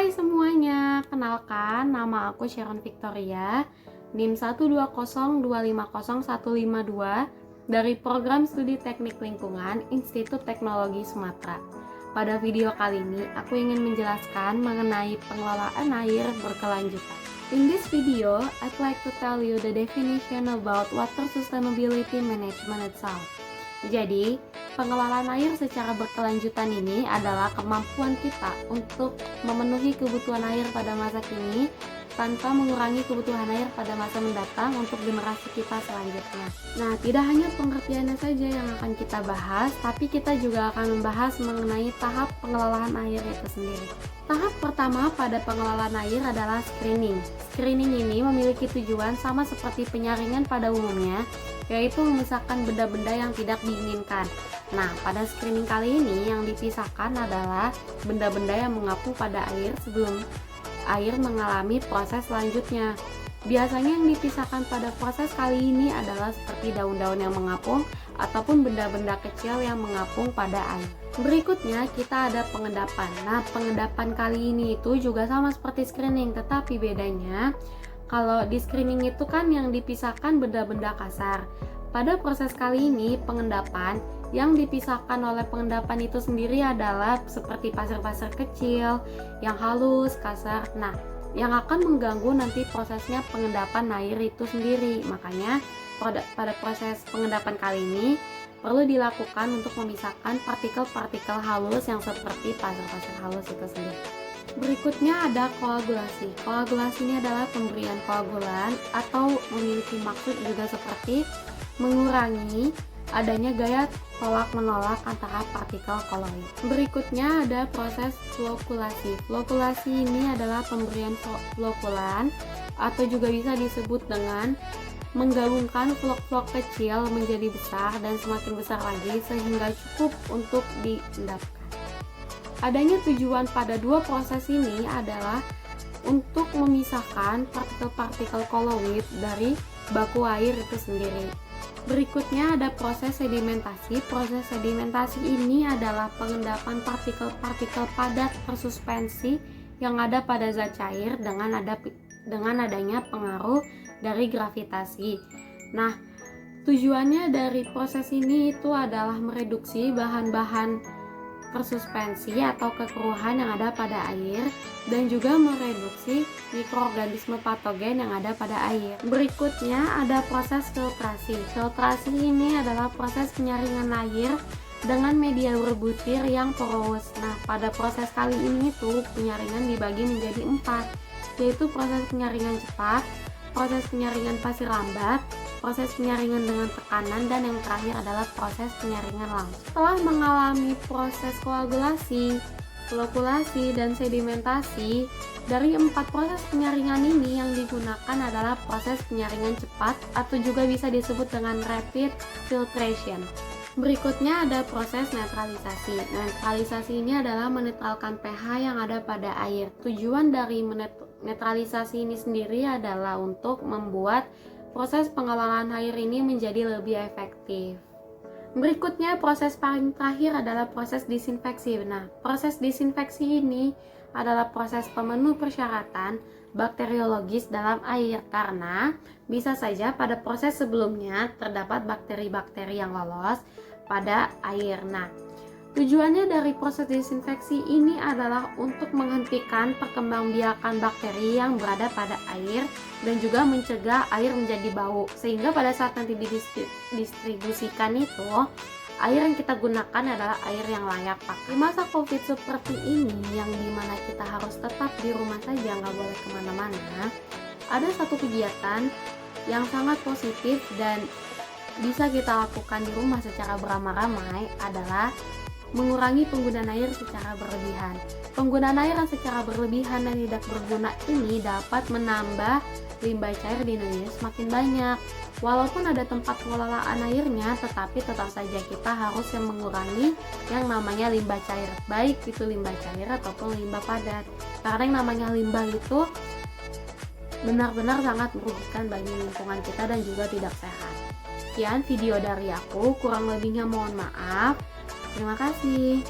Hai semuanya, kenalkan nama aku Sharon Victoria, NIM 120250152 dari Program Studi Teknik Lingkungan Institut Teknologi Sumatera. Pada video kali ini, aku ingin menjelaskan mengenai pengelolaan air berkelanjutan. In this video, I'd like to tell you the definition about water sustainability management itself. Jadi, pengelolaan air secara berkelanjutan ini adalah kemampuan kita untuk memenuhi kebutuhan air pada masa kini tanpa mengurangi kebutuhan air pada masa mendatang untuk generasi kita selanjutnya. Nah, tidak hanya pengertiannya saja yang akan kita bahas, tapi kita juga akan membahas mengenai tahap pengelolaan air itu sendiri. Tahap pertama pada pengelolaan air adalah screening. Screening ini memiliki tujuan sama seperti penyaringan pada umumnya, yaitu memisahkan benda-benda yang tidak diinginkan. Nah, pada screening kali ini yang dipisahkan adalah benda-benda yang mengapung pada air sebelum air mengalami proses selanjutnya. Biasanya yang dipisahkan pada proses kali ini adalah seperti daun-daun yang mengapung ataupun benda-benda kecil yang mengapung pada air. Berikutnya kita ada pengendapan. Nah, pengendapan kali ini itu juga sama seperti screening, tetapi bedanya kalau di screening itu kan yang dipisahkan benda-benda kasar. Pada proses kali ini pengendapan yang dipisahkan oleh pengendapan itu sendiri adalah seperti pasir-pasir kecil yang halus, kasar. Nah, yang akan mengganggu nanti prosesnya pengendapan air itu sendiri. Makanya pada proses pengendapan kali ini perlu dilakukan untuk memisahkan partikel-partikel halus yang seperti pasir-pasir halus itu sendiri. Berikutnya ada koagulasi. Koagulasi ini adalah pemberian koagulan atau memiliki maksud juga seperti mengurangi adanya gaya tolak-menolak antara partikel koloid. Berikutnya ada proses flokulasi. Flokulasi ini adalah pemberian flokulan atau juga bisa disebut dengan menggabungkan flok-flok kecil menjadi besar dan semakin besar lagi sehingga cukup untuk diendapkan. Adanya tujuan pada dua proses ini adalah untuk memisahkan partikel-partikel koloid dari baku air itu sendiri. Berikutnya ada proses sedimentasi. Proses sedimentasi ini adalah pengendapan partikel-partikel padat tersuspensi yang ada pada zat cair dengan adanya pengaruh dari gravitasi. Nah, tujuannya dari proses ini itu adalah mereduksi bahan-bahan tersuspensi atau kekeruhan yang ada pada air dan juga mereduksi mikroorganisme patogen yang ada pada air. Berikutnya ada proses filtrasi. Filtrasi ini adalah proses penyaringan air dengan media berbutir yang porous. Nah, pada proses kali ini itu penyaringan dibagi menjadi 4, yaitu proses penyaringan cepat, proses penyaringan pasir lambat, proses penyaringan dengan tekanan, dan yang terakhir adalah proses penyaringan langsung. Setelah mengalami proses koagulasi, flokulasi, dan sedimentasi, dari 4 proses penyaringan ini yang digunakan adalah proses penyaringan cepat atau juga bisa disebut dengan rapid filtration. Berikutnya ada proses netralisasi. Netralisasi ini adalah menetralkan pH yang ada pada air. Tujuan dari netralisasi ini sendiri adalah untuk membuat proses pengelolaan air ini menjadi lebih efektif. Berikutnya proses paling terakhir adalah proses disinfeksi. Nah, proses disinfeksi ini adalah proses pemenuh persyaratan bakteriologis dalam air karena bisa saja pada proses sebelumnya terdapat bakteri-bakteri yang lolos pada air. Nah, tujuannya dari proses disinfeksi ini adalah untuk menghentikan perkembangbiakan bakteri yang berada pada air dan juga mencegah air menjadi bau, sehingga pada saat nanti didistribusikan itu air yang kita gunakan adalah air yang layak pakai. Di masa COVID seperti ini yang dimana kita harus tetap di rumah saja, nggak boleh kemana-mana, ada satu kegiatan yang sangat positif dan bisa kita lakukan di rumah secara beramai-ramai adalah mengurangi penggunaan air secara berlebihan. Penggunaan air yang secara berlebihan dan tidak berguna ini dapat menambah limbah cair di Indonesia semakin banyak. Walaupun ada tempat pengelolaan airnya, tetapi tetap saja kita harus mengurangi yang namanya limbah cair, baik itu limbah cair ataupun limbah padat. Karena yang namanya limbah itu benar-benar sangat merugikan bagi lingkungan kita dan juga tidak sehat. Sekian video dari aku, kurang lebihnya mohon maaf. Terima kasih.